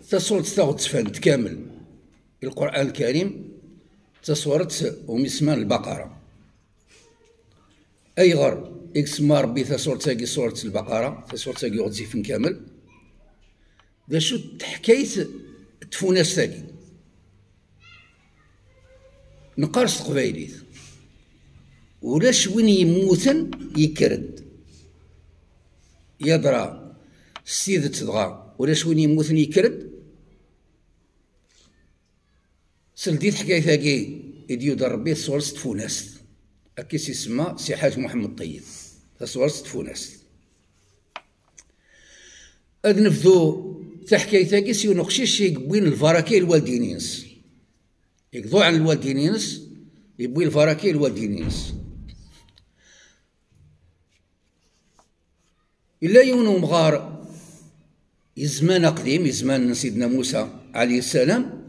تصورت تفهمت كامل القرآن الكريم تصورت ومسمان البقرة أي غر إكسما ربي تصورت سورة البقرة تصورت غتزيفن كامل دا شو حكاية تفوناس تاكي نقارس قبايليت ولاش وين يموتن يكرد يدرى السيد تدغى ولاش وين يموتن يكرد سلديت حكاية تاكي إديو دار ربي تصورت تفوناس أكي سيسمى سي حاج محمد طيب تصورت تفوناس أذ نفذو تحكاية تاكي سيو نقشيش يقبوين الفراكي الوالدينينس يقضوا عن الوالدينينس يبوي الفراكي الوالدينينس إلا يونو مغار يزمان قديم يزمان سيدنا موسى عليه السلام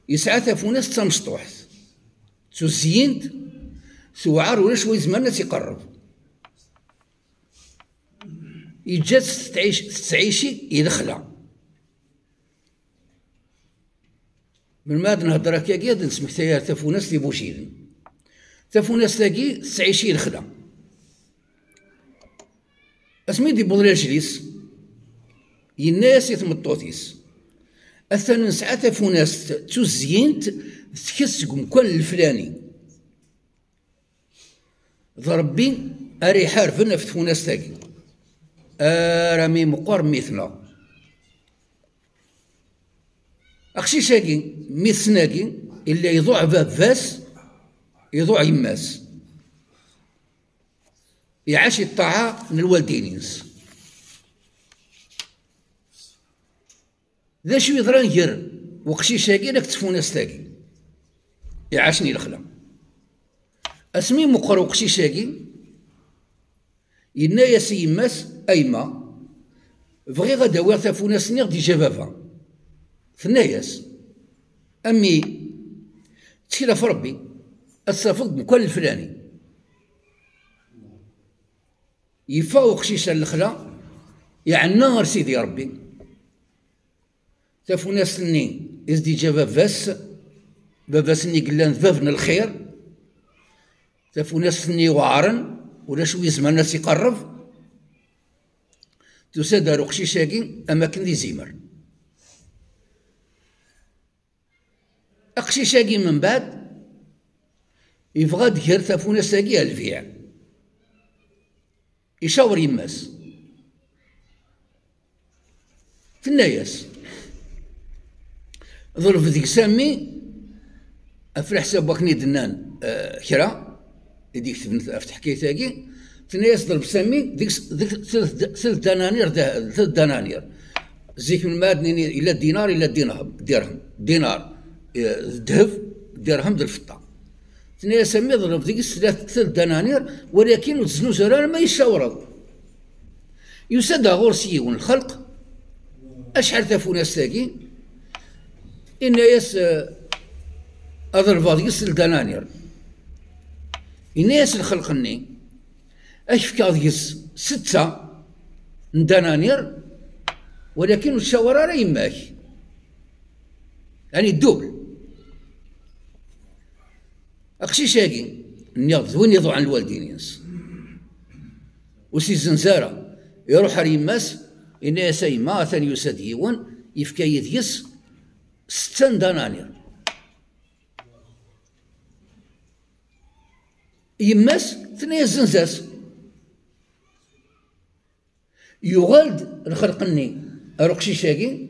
يسعى تفوناس تمشطوحت تزينت سوعار ولا شوي زمان تيقرب يجات تعيشي يدخلها من بعد نهضر هكاكيا نسمح تايا تفوناس لي بوشيدن تفوناس تاكي تعيشي يدخلها اسمي دي بودري جليس يناس يتمطوطيس الثاني نسعى تفوناس تزينت تكسكم كل الفلاني ضربي أري حارفنا في تفوناس تاكي رامي مقر ميثنا أخشي شاكي ميثناكي إلا يضوع باب فاس يضوع يماس يعاش الطاعة من الوالدينينس ذا شو يضران جر وقشي شاكي لك تفوناس تاكي يعاشني الخلا اسمي مقر وقشي شاكي ينا ياسي يماس أيما بغي غدا وير تفوناس نيغ دي جافافا ثناياس أمي تشيلا في ربي الصفق بكل الفلاني يفاوق شيشا الخلا يعني نار سيدي ربي تفوناس ني إزدي جا باباس ني قلان ذبابن الخير تفوناس ني وعرن ولا شوي زمان ناس يقرب تسادر قشيشاكي أماكن دي زيمر أقشيشاكي من بعد يبغى دير تفوناساكي الفيع يشاور يماس تناياس ظرف ذيك سامي أفرح حساب كني دنان كرا ديك في حكاية تاكي تناياس ضرب سامي ديك ثلاث دنانير ثلاث دنانير زيك من بعد إلا الدينار إلا درهم دينار ذهب درهم د الفضة تنايا سامي ضرب ديك ثلاث دنانير ولكن وتزنو زرار ما يشاورض يسدى غورسي الخلق أشحال تفوناس تاكي إن ياس أضرب ديك دنانير إن ياس الخلقني أشفكا ديك 6 دنانير ولكن الشاورة راه يماك يعني الدوبل أقشي شاقي نيض وين يضو عن الوالدينينس وسي الزنزارة يروح ريماس إن يسايما ثاني يساد يوان يفكا يديس 6 دنانير يماس ثنيا الزنزاس يغالد الخلقني أروق شيشاكي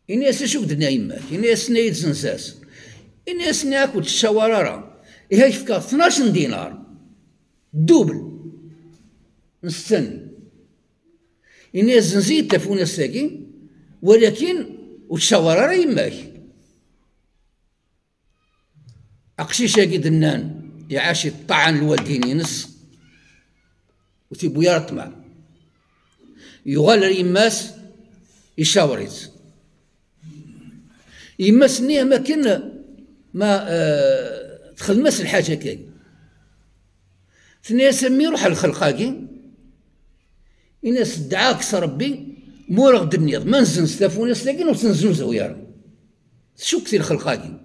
إني أسا بدنا يماك إني أسنا يتزنساس إني أسنا أكل الشوارارة إها يفكا 12 دينار دوبل نستني إني أزنزيد تفونا ساكي ولكن والشوارارة يماك أقشي شاكي دنان يعاشي الطعن الوالدين ينس وتيبو يرطمع يغال يماس يشاوريت يماس نيه ما كنا ما تخدماس الحاجة كاي ثنيا سمي روح الخلقاكي الناس دعاك ربي مور غد النيض ما نزنز تافونا سلاكين وتنزنوزو يا راه شو كثير خلقاكي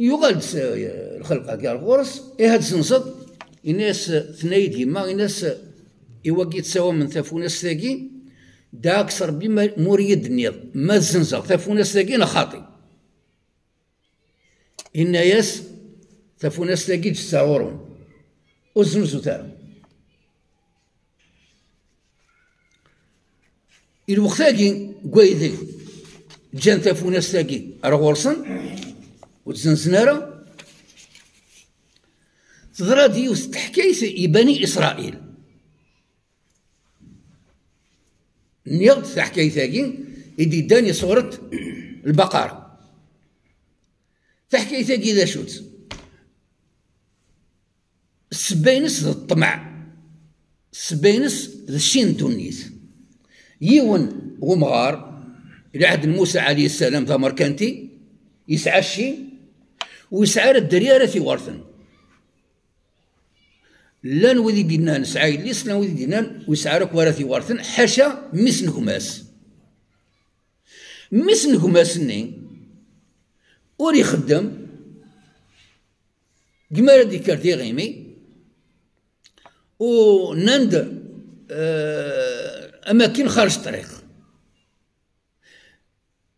يغاد الخلقاكي الغورس هاد سنصد الناس ثنايد يما الناس يواقي تساوى من تافونا سلاكي دا اكثر بما موريد النيض ما زنزق تافونا سلاكين خاطي إن ياس تافونا سلاكي تستعورون وزنزو تاعهم الوقتاكي قويدي جان تافونا سلاكي راه غورسن وتزنزنارا تضرا ديوس تحكاية بني إسرائيل نيض تحكاية يدي داني صورة البقرة تحكاية ذا شوت السباينس ذا الطمع السباينس ذا الشين دونيس يون ومغار إلى عهد موسى عليه السلام ذا مركانتي يسعى الشي ويسعى الدريارة في ورثن لا نودي دينا نسعى ليس لا نودي دينا ويسعى لك ورثي ورثن حاشا مسن كماس مسن كماسني وري خدم كما دي كارتي غيمي ونند أماكن خارج الطريق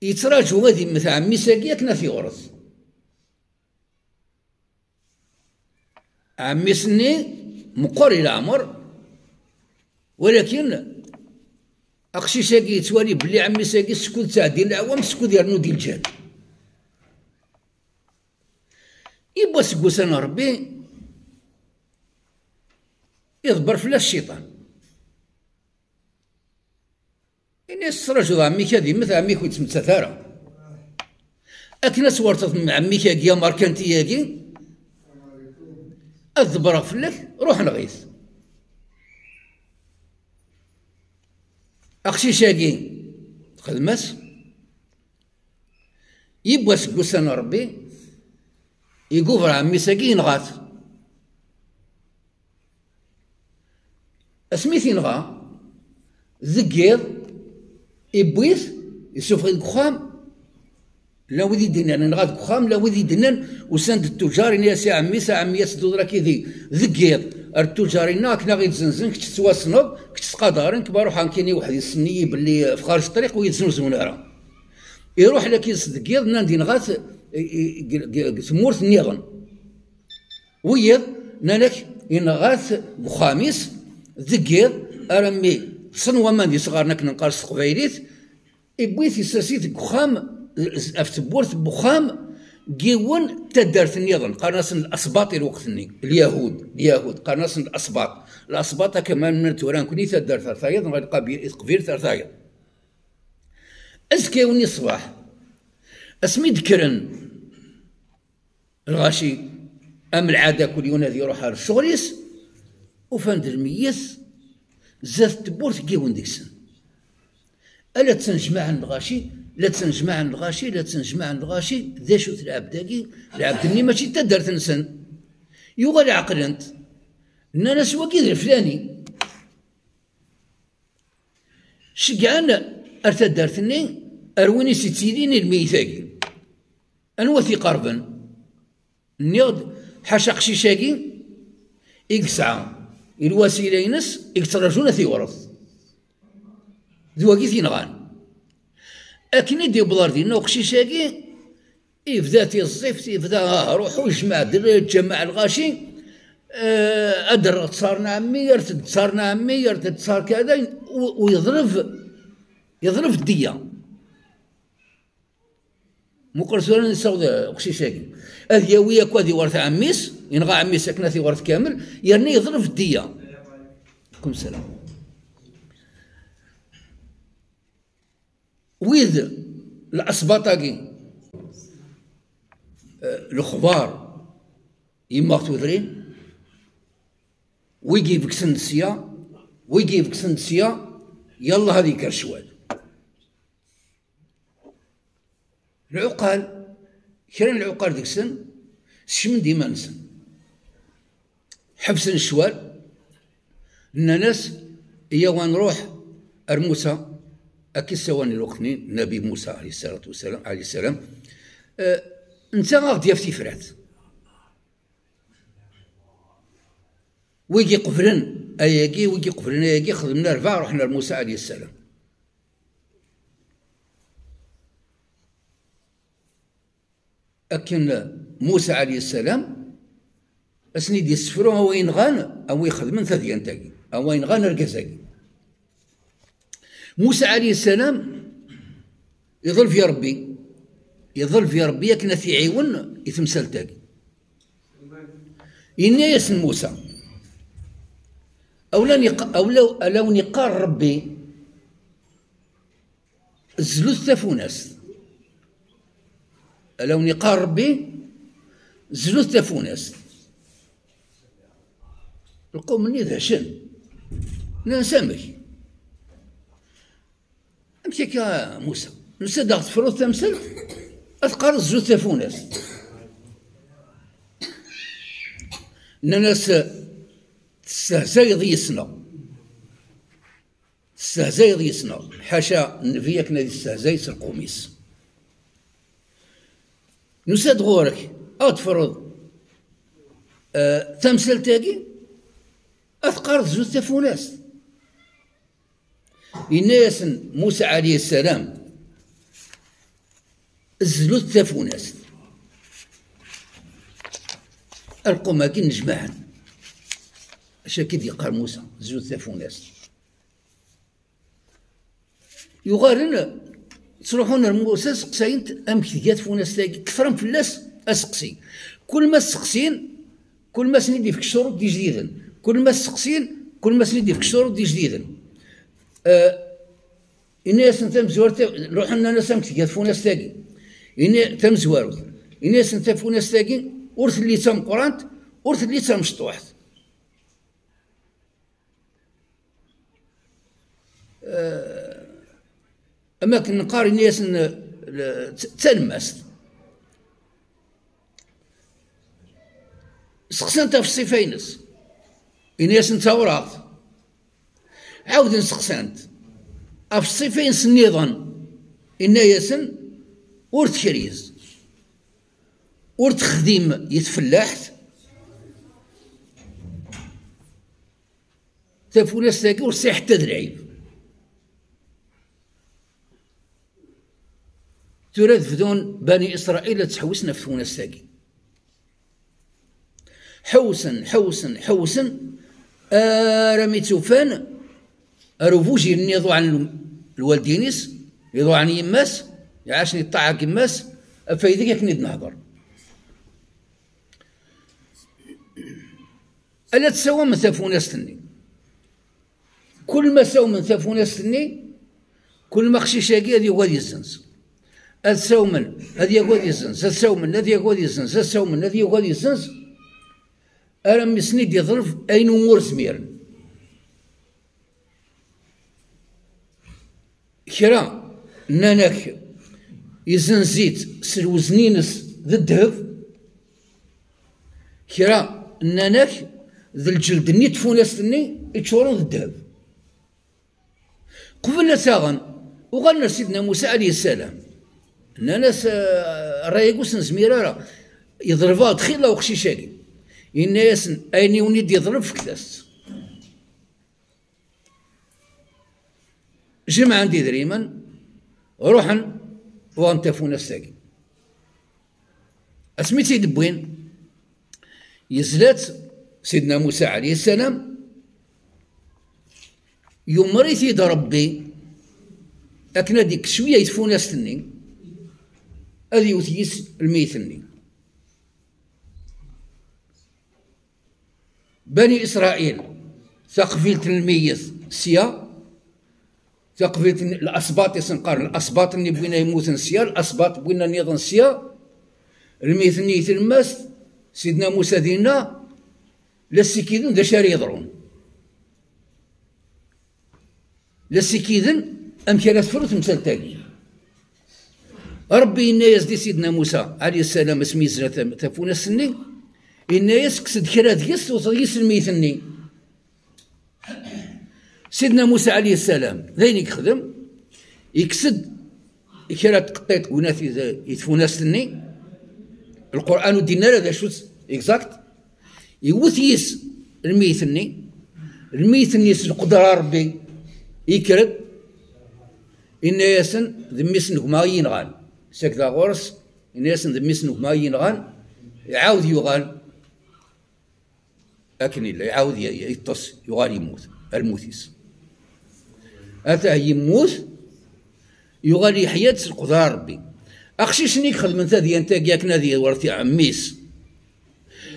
يتراجعوا هذه مثل عمي ساقية كنا في ورث عمي سني مقر إلى عمر ولكن أخشي ساقي يتوالي بلي عمي ساقي سكوت تاع ديال العوام سكوت يرنو ديال الجهل يبغى سكوت أنا ربي يضبر فلا الشيطان الناس رجل عمي كذي مثل عمي كنت متثارة أكنا سورتت مع عمي كاكيا ماركانتي ياكي أذبر فلك روح نغيث أخشي شاقي خدمس يبغى سكوت أنا ربي يقوفر عمي ساقي ينغات اسميتي نغا ذكير إبويث يسوف الكخام لا ودي دينان نغاد كخام لا ودي دينان وسند التجار يا عمي عمي سدود كي ذي ذكير التجار كنا غير تزنزن كنت تواصنض كنت تقادرن كبار روحان كيني واحد يسني باللي في خارج الطريق ويتزنزون راه يروح لك يصدقيض ناندي نغات ثمورت النيغن ويض نالك ينغات بخاميس ذكير أرمي صنوة ماندي صغارنا كنا نقارس قبايليت إبويت يساسيت بخام أفتبورت بخام جيون تدارت النيضن قرناس الأسباط الوقتني اليهود قرناس الأسباط كمان من توران كوني تدار ثرثايض غير قبيل ثرثايض أزكيوني الصباح اسمي ذكرن الغاشي أم العادة كل يوم هذه يروح على الشغليس وفاند الميس زاد تبورت كيون ديكسن ألا تنجمع الغاشي لا تنجمع الغاشي ذا شو تلعب داكي لعبت اني ماشي تدرت نسن يغال عقل انت ان انا سوا كي الفلاني شقعان ارتدرتني ارويني ستيديني الميثاقي انوثي قربا نيض حاشا قشيشاكي إكسعى الوسيلة ينس إكتراجون في ورث ذواكي ثينغان أكني دي بلاردين وقشيشاكي يفدا تيصيف يفدا روحو يجمع جمع الغاشي أدر تصارنا عمي يرتد تصارنا عمي يرتد تصار كذا يضرب الدية مقرسونا نساو قشيشاكي هذه ويا كوادي ورث عميس ينغى عميس ساكنه في ورث كامل يرني يضرب الدية عليكم السلام ويذ الأسباطاكي الخبار يما تودرين ويجي فيك سندسيا يلا هذه كرشوال العقال كرين العقال ديك السن شمن ديما نسن حبسن الشوال ناس إيا ونروح موسى أكي سواني الوقتني النبي موسى عليه السلام انت غادي في فرات ويجي قفرن اياكي ويجي قفرن اياكي خدمنا 4 رحنا لموسى عليه السلام. أكن موسى عليه السلام اسني دي السفرو هو ينغان او يخدم ثديان تاكي او ينغان ركزاكي. موسى عليه السلام يظل في ربي يكنا في عيون يتمثل تاكي إني يسن موسى أو نقار ربي زلوث تفوناس لو نقار ربي زلوث تفوناس القوم مني ذهشن نسامك أمشي يا موسى نسد فروض تمثل أذكر زلوث تفوناس الناس تستهزئ ضيسنا حاشا النبي كنا يستهزئ القميص نسد غورك أو تفرض تمثل تاقي أثقار زوج تفوناس الناس موسى عليه السلام زلوت تفوناس القوم كي نجمعن اش كي يقال موسى زوج تفوناس يغارن تروحون لموسى سقساين امكثيات فوناس تاعي كثرن فلاس اسقسي كل ما سقسين كل ما سندي فيك الشروط دي جديدا كل ما سقسين كل ما سندي فيك الشروط دي جديدا الناس تم زوارت روح لنا ناس امكثيات فوناس تاعي إن تم زوارت الناس تم فوناس تاعي ورث اللي تم قرانت ورث اللي تم مشطوحت أما كنقاري الناس تلمست سقسنت في الصيفينس الناس توراط عاود سقسنت في الصيفينس النظام الناس ورث كريز ورث خديم يتفلاحت تفوناس تاكي ورث حتى درعيب تراد فدون بني إسرائيل تحوسنا في فوناس تاكي حوسا رمي توفان أروفوجي اللي يضو عن الوالدينيس يضو عن يماس يعاشني الطاعة كماس فايدك يكني نهضر ألا تسوى من ثافوناس تني كل ما سوى من ثافوناس تني كل ما خشيشاكي هذه غادي يزنس السومن هذه غادي يزنس السومن هذه غادي يزنس السومن هذه غادي يزنس أرم سنيد يضرب أين أمور زمير كرا ناناك يزنزيت سلوزنينس ذا الذهب كرا ناناك ذا الجلد نيت فوناستني يتشورون ذا الذهب قبل ساغن وغنى سيدنا موسى عليه السلام ناس رايقوس نزميرا يضربها دخيله وخشيشالي الناس اين يونيد يضرب في كلاس جمع عندي دريما روحا وانت فوناس تاكي اسميتي دبوين يزلات سيدنا موسى عليه السلام يمريت يد ربي أكنا ديك شوية يتفوناس تني هذه يوثيس الميثني بني إسرائيل ثقفيلة الميث سيا ثقفيلة الأسباط يسنقار الأسباط اللي بغينا يموتن سيا الأسباط بغينا نيضن سيا الميثني تلمس سيدنا موسى دينا لسكيدن دا شاري يضرون لسكيدن أم كانت فرط مثال تالي ربي الناس دي سيدنا موسى عليه السلام اسمي زنا تفونا السني الناس كسد كرا ديس وصيس الميثني سيدنا موسى عليه السلام ذين يخدم يكسد كرا تقطيط وناس يتفوناسني القران ودينا هذا شو اكزاكت يوثيس الميثني قدر ربي يكرد إن ياسن ذميسن ما ينغان سكذا غورس إن ياسن ذميسن ما ينغان يعاود يغال لكن إلا يعاود يتص يغال يموت الموتيس أتاه يموت يغال يحيى قدر ربي أخشي شنيك خدم من ذي أنت جاك نادي ورثي عميس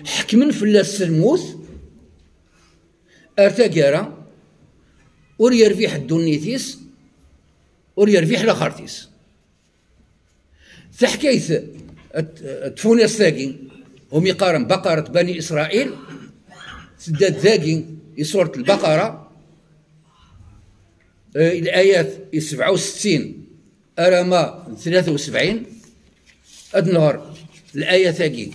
حكمن فلاس الموت ارتقارا ور يرفيح الدنيتيس ور يرفيح لاخرتيس تحكيت تفونيس ثاقي هم يقارن بقرة بني إسرائيل سداد ثاقي سورة البقرة الآيات 67 أرما 73 أدنهر الآية ثاقي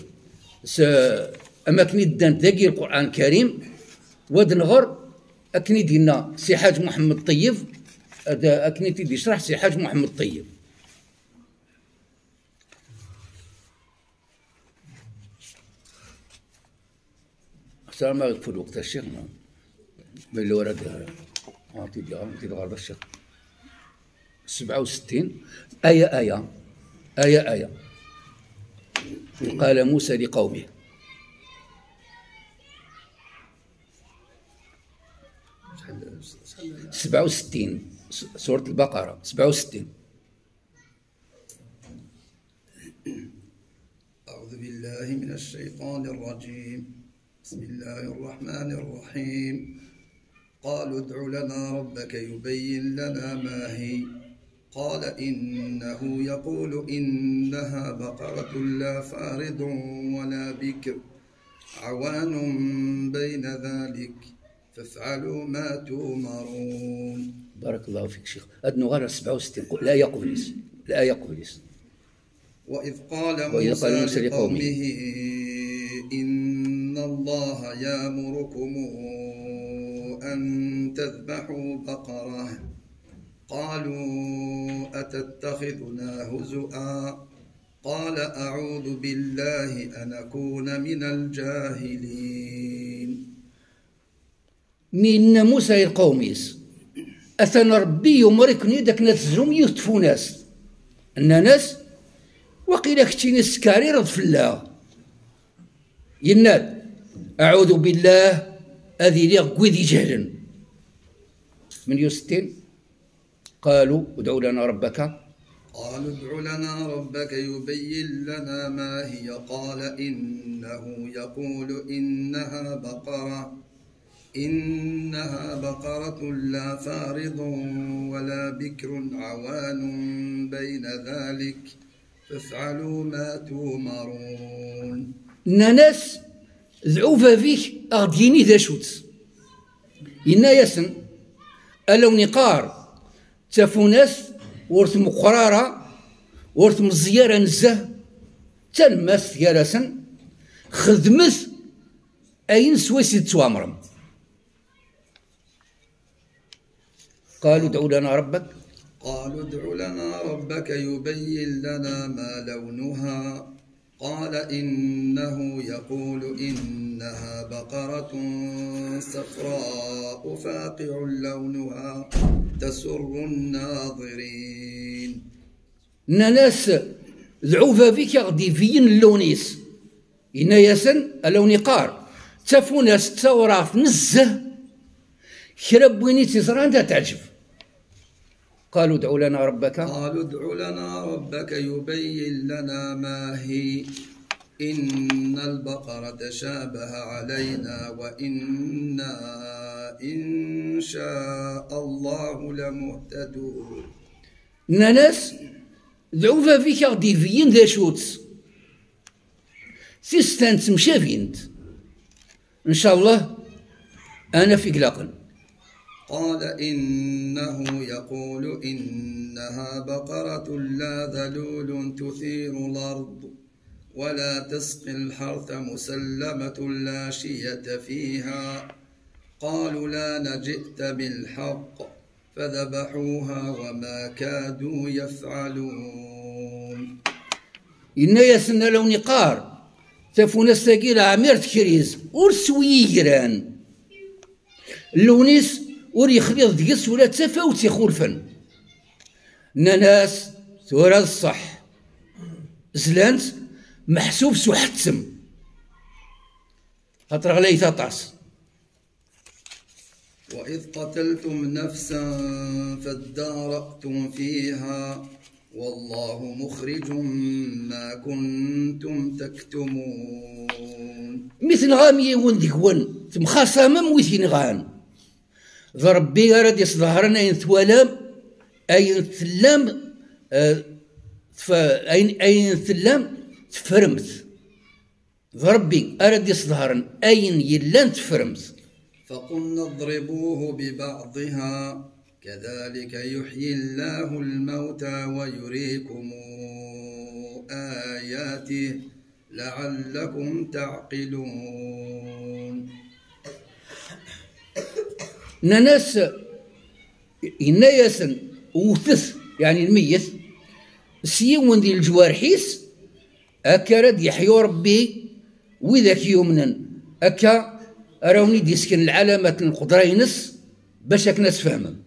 أماكن الدان ثاقي القرآن الكريم ودنغر أكني دينا سي حاج محمد طيب أكني تيدي يشرح سي حاج محمد طيب اختار ما يقفل وقت الشيخ من اللي ورد تيدي غرض الشيخ 67 آية قال موسى لقومه 67 سورة البقرة 67 أعوذ بالله من الشيطان الرجيم بسم الله الرحمن الرحيم قالوا ادع لنا ربك يبين لنا ما هي قال إنه يقول إنها بقرة لا فارض ولا بكر عوان بين ذلك فافعلوا ما تؤمرون. بارك الله فيك شيخ. أدنو غير 67 لا يقبليس لا يقبليس. وإذ قال موسى لقومه إن الله يأمركم أن تذبحوا بقرة قالوا أتتخذنا هزؤا قال أعوذ بالله أن أكون من الجاهلين. من موسى القوميس أثنى ربي يمركني داك نتزوم يهتفو ناس أن ناس وقيل كتيني السكاري رض في الله يناد أعوذ بالله أذي لي قوذي جهلا من 68 قالوا ادعوا لنا ربك يبين لنا ما هي قال إنه يقول إنها بقرة لا فارض ولا بكر عوان بين ذلك فافعلوا ما تؤمرون. ناس ذعوفا فيك أغديني ذا شوت إنا يسن ألو نقار تفوناس ورث مقرارة ورث مزيارة نزه تلمس يارسن خدمت أين سويسي توامرم. قالوا ادعوا لنا ربك يبين لنا ما لونها قال إنه يقول إنها بقرة صفراء فاقع لونها تسر الناظرين. ناس ذعوفا فيك غدي فين اللونيس إنا ياسن اللون قار تفوناس تورات نزه كرب ويني تزران تعجب. قالوا ادعوا لنا ربك يبين لنا ما هي إن البقرة شابه علينا وإنا إن شاء الله لمهتدون. ناس ذعوفا فيك غدي فين ذا شوتس سيستانت مشافينت إن شاء الله أنا في قلاقن. قال إنه يقول إنها بقرة لا ذلول تثير الأرض ولا تسقي الحرث مسلمة لا شية فيها قالوا لا جئت بالحق فذبحوها وما كادوا يفعلون. إنا ياسنا لو نقار تفونا الساقيلة عمير تكريز ورسوي جيران اللونيس وري يخليض ديس ولا تفاوت يخولفن ناس ثورة الصح زلانت محسوب سو حتسم خاطر غلاي تطاس. وإذ قتلتم نفسا فادارأتم فيها والله مخرج ما كنتم تكتمون. مثل غامية وندقون تمخاصمة مويثين غان ضربي راد يصدهرنا أين ثوالام أين ثلام أين ثلام تفرمت ضربي أراد يصدهرن أين يلان تفرمت. فقلنا اضربوه ببعضها كذلك يحيي الله الموتى ويريكم آياته لعلكم تعقلون. ناس ياسن وثث يعني الميت سيون ديال الجوارحيس هكا راد يحيو ربي وذاك يمنا هكا راوني ديسكن العلامات القدرينس باش هاك ناس فهمهم.